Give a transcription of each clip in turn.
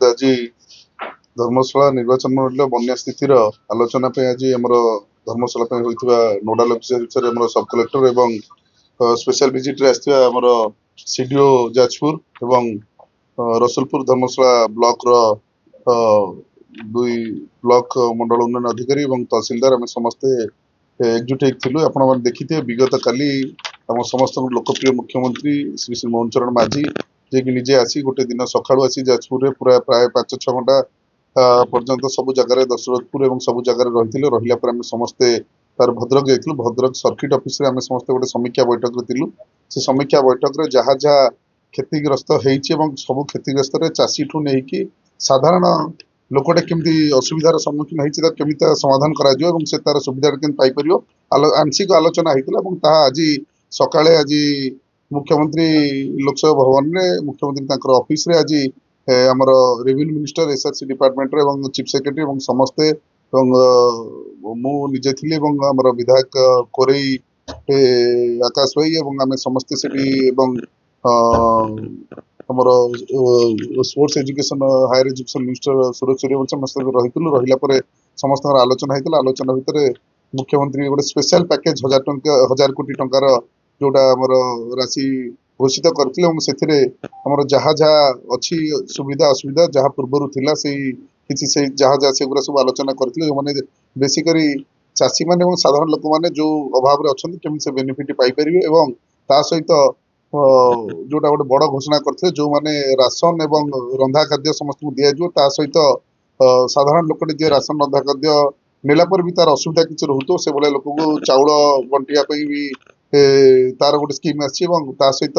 आज धर्मशाला निर्वाचन मंडल बन्या स्थितिर आलोचना आज धर्मशाला नोडाल अफिसर सब कलेक्टर एवं स्पेशल विजिट आमर सीडीओ जाजपुर एवं रसुलपुर धर्मशाला ब्लॉक दुई ब्लॉक मंडल उन्नयन अधिकारी एवं तहसीलदार आम समस्ते एकजुट होती आपण देखिए विगत काली आम समस्त लोकप्रिय मुख्यमंत्री श्री श्री मोहन चरण माझी जे कि निजे आसी गोटे दिन सका आसी जाजपुर पूरा प्राय 5-6 घंटा पर्यंत सब जगह दशरथपुर और सब जगह रही रहा समस्ते तार भद्रक जाइलु भद्रक सर्किट ऑफिस रे आम समस्ते गोटे समीक्षा बैठक रे से समीक्षा बैठक रे जहाँ जहाँ क्षतिग्रस्त होती सब क्षतिग्रस्त चाषी ठू नहीं साधारण लोकटे केमती असुविधार सम्मुखीन होती केमी समाधान कर से तार सुविधा केमती पाइपर आंशिक आलोचना होता आज सकाळे आज मुख्यमंत्री लोकसभा भवन में मुख्यमंत्री ऑफिस रे आज आमर रेवेन्यू मिनिस्टर एसआरसी डिपार्टमेंट रे चीफ सेक्रेटरी और समस्ते मु निजे थी आमर विधायक कोरई आकाश भाई आम समस्ते से आमर sports education higher education minister Suresh Suryavanshi समस्त रही समस्त आलोचना होता आलोचना भितर मुख्यमंत्री गोटे स्पेशल पैकेज 1000 कोटी टंकार जोटा आमर राशि घोषित करते जहाँ जहाँ अच्छी सुविधा असुविधा जहाँ पूर्वर थिला से जहाँ जहाँ से सब आलोचना करते जो मैंने बेसिकली चाषी मैंने साधारण लोक मैंने जो अभाव अच्छा केमी से बेनिफिट पाइपर एवं ता सहित जोटा गोटे बड़ घोषणा करते जो मैंने राशन एवं रंधा खाद्य समस्त दिज्व ता सहित साधारण लोकटे जी राशन रंधा खाद्य नेला पर भी तार असुविधा किसी रोक से भाई लोक को चाउल बंटिया भी तार गोटे स्कीम आसहित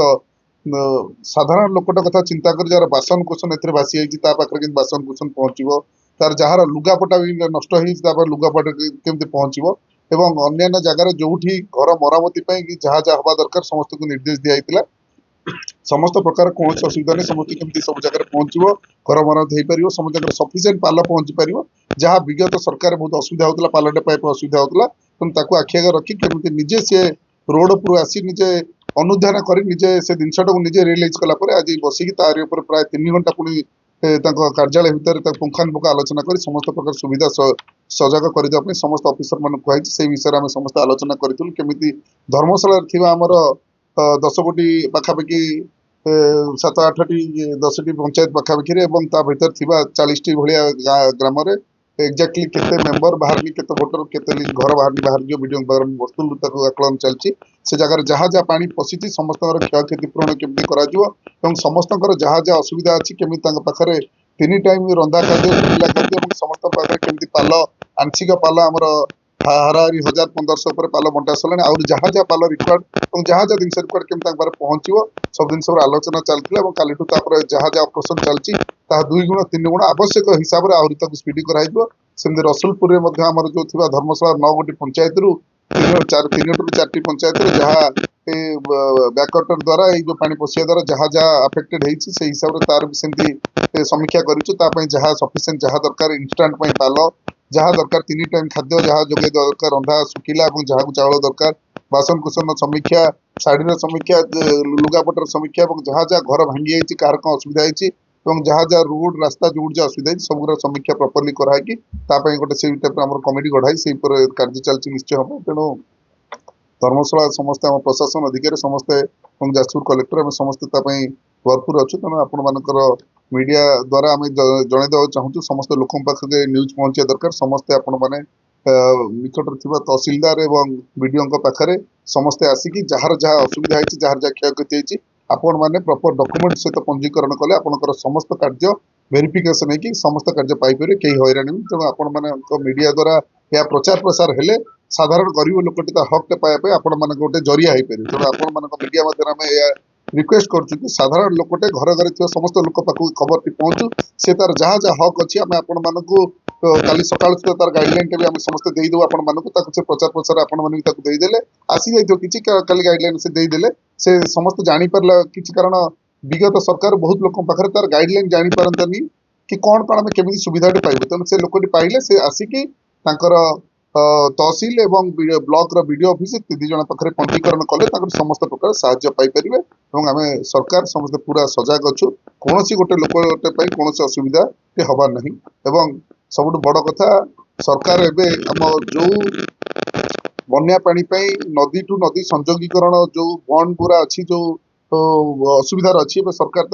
साधारण लोकटा कथा चिंता कर जार बासन कुसन ए भासी जाती बासन कुसन पहुंचो तार जार लुगापटा भी नष्ट हो लुगापटा केमती पहुंचो एवं अन्य जगार जो घर मरामती जहाँ जहाँ हवा दरकार समस्त को निर्देश दिया समस्त प्रकार कौन असुविधा नहीं समस्त केमती सब जगह पहुंचो घर मरामती हो पार समस्त जगह सफिसीयंट पाल पहुंची पार जहाँ विगत सरकार बहुत असुविधा होता पालटे पाइप असुविधा होता तेणु आखि आगे रखी केमती निजे सी रोड उपरू आसी निजे अनुधान कर निजे से जिनटा को निजे रियलाइज कलापर आज बसिकी तार प्राय 3 घंटा पुणी कार्यालय भितर पुंखानुपुख आलोचना कर समस्त प्रकार सुविधा सजग करने समस्त ऑफिसर मान कहुई से विषय में समस्त आलोचना करूँ केमी धर्मशाला आमर 10 कोटी पाखापाखि 7-8टी 10टी पंचायत पाखापाखि भर 40 भाया ग्राम एक्जाक्टली केते मेंबर बाहर केते वोटर केते घर बाहर जो वीडियो वस्तु आकलन चलती से जगह जहाँ जहाँ पानी पशिची समस्त क्षयक्षति पूरण केमती कर समस्त जहाँ जहाँ असुविधा अच्छी केमी पाखे 3 टाइम रंधा खाद्य सुखिला खाद्य समस्त पाखे केमती पाल आंशिक पाल आमर हाराहारी 1000-1500 पाल बंटा सरला आउर जहाँ जहाँ पाल रिक्वार्ड और जहाँ जहाँ जिन रिक्वार्ड केमती पहुंचो सब जिन आलोचना चलती काली जहाँ जहाँ ऑपरेशन चलती 2 गुण 3 गुण आवश्यक हिसाब से आहरी तक स्पीड कर रसुलपुर में जो थी धर्मशाला 9 गोटी पंचायत रु 3-4टी पंचायत जहाँ बैकवाटर द्वारा जो पानी पशिया द्वारा जहाँ जहाँ अफेक्टेड होती से हिसाब से तार भी सेमती समीक्षा करूँ जहाँ सफिसीयंट जहाँ दरकार इंस्टांट पाल जहाँ दरकार 3 टाइम खाद्य जहाँ जोगे दरकार रंधा सुखिला जहाँ चाउल दरकार बासन कुसन समीक्षा शाढ़ी समीक्षा लुगापटर समीक्षा जहाँ जहाँ घर भांगी जाइए कह कौन असुविधा होती जहाँ जहाँ रोड रास्ता जो जो असुविधा सब समीक्षा प्रॉपर्ली कराई गोटे से टाइप कमिटी गढ़ाई से कार्य चलती निश्चय हम तेणु धर्मशाला समस्ते आम प्रशासन अधिकारी समस्ते जाजपुर कलेक्टर आम समस्ते भरपूर अच्छु तेणु आपण मीडिया द्वारा आम जनईदेवा चाहूँ समस्त लोक पाखे न्यूज पहुंचा दरकार समस्ते आपण मैंने निकट थी तहसीलदार एवं विडीओ पाखे समस्ते आसिकी जार जहाँ असुविधा होती जार जहाँ क्षयक्षति होती आपण मैंने प्रॉपर डॉक्यूमेंट सहित पंजीकरण कले आपंकर समस्त कार्य वेरिफिकेशन है समस्त कार्य पाइपर कहीं हैरान तेणु आपण मीडिया द्वारा या प्रचार प्रसार हेले साधारण गरीब लोकटी हक पाइबा आपण मान गोटे जरिया हो पारे तेणु आपण मान मीडिया माध्यम रिक्वेस्ट कर साधारण लोकटे घर घर थी समस्त लोक पाक खबर टी पहुँचू से तार जहाँ जहाँ हक अच्छी आम आपण मानक काली सका तार गाइडलाइन टे भी आम समस्त देदेव आपण मानक से प्रचार प्रसार आपण मैंने देदेले आसी जाइए कि काली गाइडलाइन से देदेले से समस्त जानीपारा कि कारण विगत सरकार बहुत लोक पाखे तार गाइडलाइन जानीपारतानी कि कौन कौन आम केमी सुविधा पाइबे तेणु से लोकटी पाइले से आसिकी तहसिल एवं ब्लॉक वीडियो ऑफिस 3 जन पाखे पंजीकरण कले समस्त प्रकार साहाय्य पाइपर और आम सरकार समस्त पूरा सजग अच्छु कौन गोटे लोकटे कौन असुविधा हबार नहीं एवं सबुठ बड़ कथा सरकार एवं आम जो बन्या पानी नदी टू नदी संयोगीकरण जो बंड पूरा अच्छी जो असुविधा अच्छी सरकार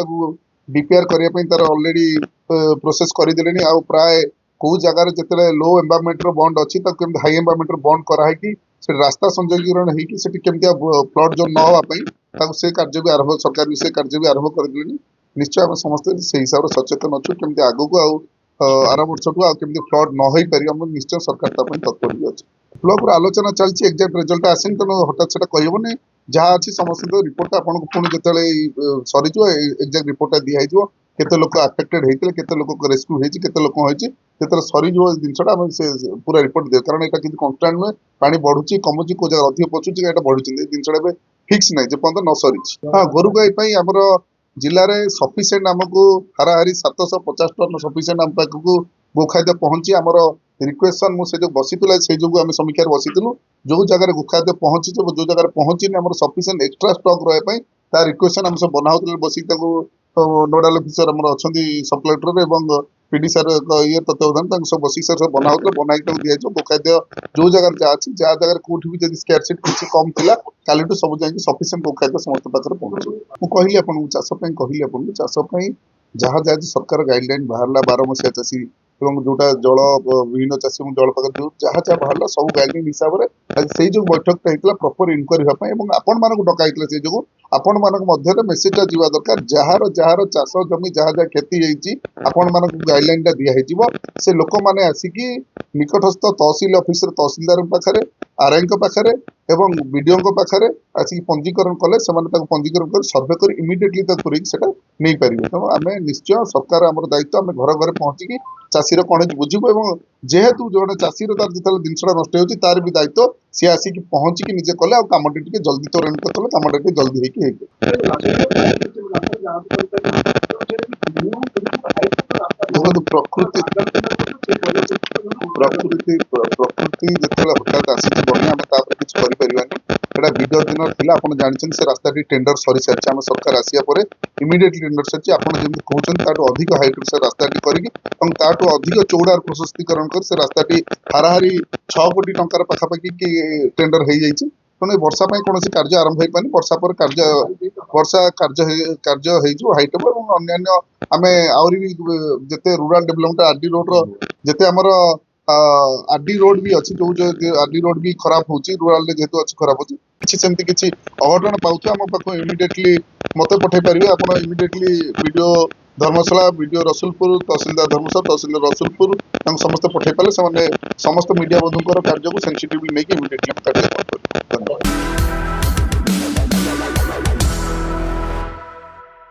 डीपीआर करने तार ऑलरेडी प्रोसेस करदे आ प्राय कौ जगार जिते लो एनवायरमेंट बंड अच्छी हाई एनवायरमेंट बंड कराई से रास्ता संयोगीकरण होमती फ्लड जोन न होगापी से कार्य भी आरंभ सरकार भी से कार्य भी आरंभ करदे निश्चय आम समस्त से हिसाब से सचेतन अच्छु केमती आगक आर वर्ष ठू आमती फ्लड न हो पार निश्चय सरकार तत्पर भी अच्छे ब्लॉक आलोचना चलती एक्जाक्ट रिजल्ट आसनी तेणु हठात से कहबनी जहाँ अच्छी समस्त रिपोर्ट आपको पुणी जो सरी एक्जाक्ट रिपोर्टा दिखाई केते लोक अफेक्टेड होते केते लोक रेस्क्यू होते लोक होते सरी जिनसा से पूरा रिपोर्ट दे कारण यहाँ किसी कन्स्टाट नुहे पानी बढ़ुची कमुची को जगह अधिक पचुची यहाँ बढ़ुची जिनसा फिक्स ना जेपर्त न सरी हाँ गोरु गाई आमर जिले में सफिसीयंट आमको हाराहारी 750 टन सफिसीयंट आम पाखक गोखाद्य पहुंची आमर रिक्वेशन मुझे जो बसी से जो आम समीक्षा बसीलु जो जगह गोखाद्य पहुंची जो जगह पहुंची आम सफिसीयंट एक्सट्रा स्टॉक रहा रिक्वेशन आम सब बनाऊ बस नोडाल अफिसर आम अच्छा सब कलेक्टर एवं पीडी सर ये तत्वावधान सब बस सर सब बनाऊ बनाई दिखाई गोखाद्य जो जगह जहाँ अच्छी जहाँ जगह कौटी भी स्कैरसीट किसी कम था काली सब जाए सफिसीयंट गोखाद्य समस्त पाखे पहुंचू मुझे कहली चाषपाई कहली आपको चाषपाई जहाँ जहाँ सरकार गाइडलाइन बाहर 12 मसीहा चाषी जोटा जल विभिन्न चाषी जल पाखे जहाँ जहाँ बाहर सब गाइडलाइन हिसाब से से जो बैठकटा होता प्रॉपर इनक्वारी हाँपाई आपण मानक डकाई से जो आपण मानक मध्य मेसेजटा जावा दरकार जार जार चाष जमी जहाँ जहाँ क्षति होती आपण मानक गाइडलाइनटा दिखाई से लोक मैंने आसिकी निकटस्थ तहसिल ऑफिसर तहसिलदार पाखे आरआई पाखे एवं बीडीओ पाखे आसिक पंजीकरण कले से पंजीकरण कर सर्वे कर इमिडिएटली नहीं पारे तेणु आम निश्चय सरकार आम दायित्व आम घर घर पहुंचिकी चाषीर कौन बुझे जेहेतु जो चाषीर तार जो जिनसा नष्ट हो तार भी दायित्व सी आसिक पहुंचिकी निजे कले कमटी टे जल्दी त्वरान्वित कले कमटा टे जल्दी देखो प्रकृति प्रकृति प्रकृति जो हठात आसी बना आम किसी करें विगत दिन था आप जानते से रास्ता टेंडर सरी सारी आम सरकार आसिया पर इमिडिएटली टेंडर सरी आप जमी कहते अधिक हाइट से रास्ता करके अधिक चौड़ा प्रशस्तीकरण कर से रास्ता हाराहारी 6 कोटी टंकार पाखापाखि टेंडर हो जाए तेणु वर्षा कौन कार्य आरंभ हो पानी वर्षा पर वर्षा कार्य हाइट और अन्य आम आहरी भी जिते रूराल डेभलपमेंट आरडी रोड रेते आमर आरडी रोड भी अच्छी जो आरडी रोड भी खराब होची रूराल जेहेतु अच्छी खराब होची किसी सेमती किसी अघटन पाउथु आम पाख इमिडिएटली मत पठे पारे आप इमिडिएटली वीडियो धर्मशाला वीडियो रसुलपुर तहसिलदार धर्मशाला तहसिलदार रसुलपुर समस्त पठे पाले समस्त मीडिया बंधुकर कार्य को सेंसिटिवली नहीं इमिडिएटली धन्यवाद।